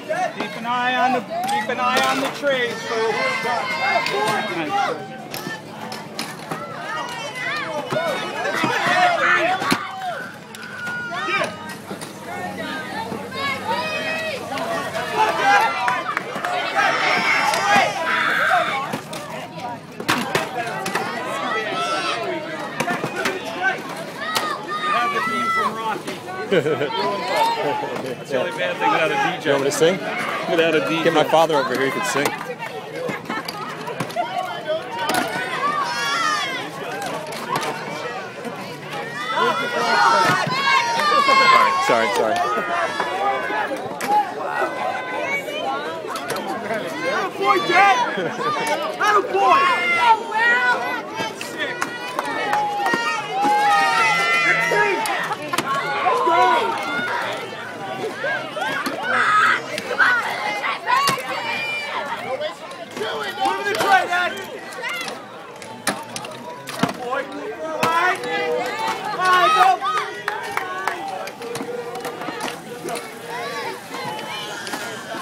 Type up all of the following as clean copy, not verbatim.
Keep an eye on the trees, fool. That's the only bad thing without a DJ. You want me to sing? Without a DJ. Get my father over here, he could sing. Sorry. Boy, Dad! Boy!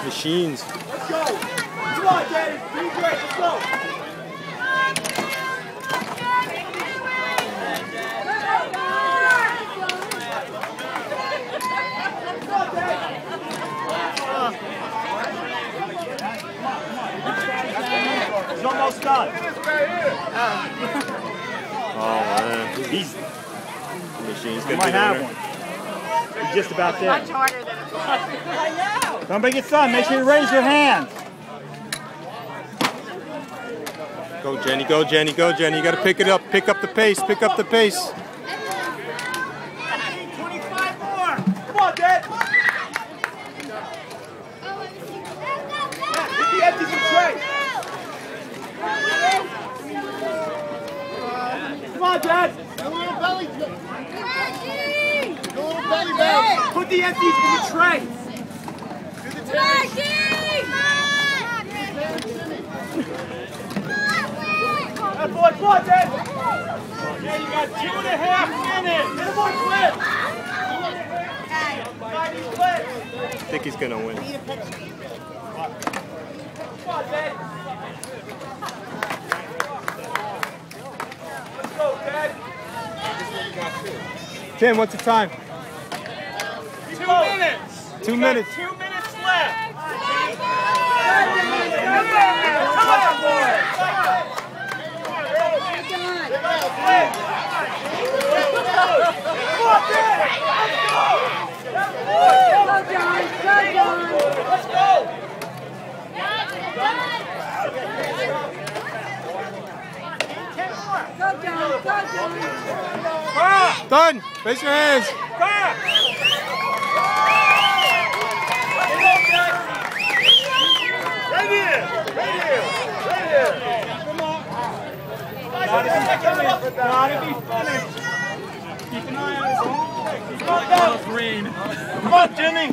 Machines. Let's go! Come on, Daddy! Be great! Let's go! He's almost done. Oh man, he's machine's gonna might be have there. one. He's just about there. Much harder than it was. I know. Somebody get some. Make sure you raise your hand. Go Jenny, go Jenny, go Jenny. You gotta pick it up. Pick up the pace. Pick up the pace. 25 more. Come on, Dad. Hit the empties and trays. Come on, Dad. Put the empties in the tray. That boy, come on, Dad. Yeah, you got 2.5 minutes. Hit him on flip. I think he's gonna win. Come on, Dad. Let's go, Dad. Tim, what's the time? 2 minutes. 2 minutes. 2 minutes left. Done. Raise your hands. Right here. Come on. Gotta be finished. Keep an eye on his own. Come on, Jimmy.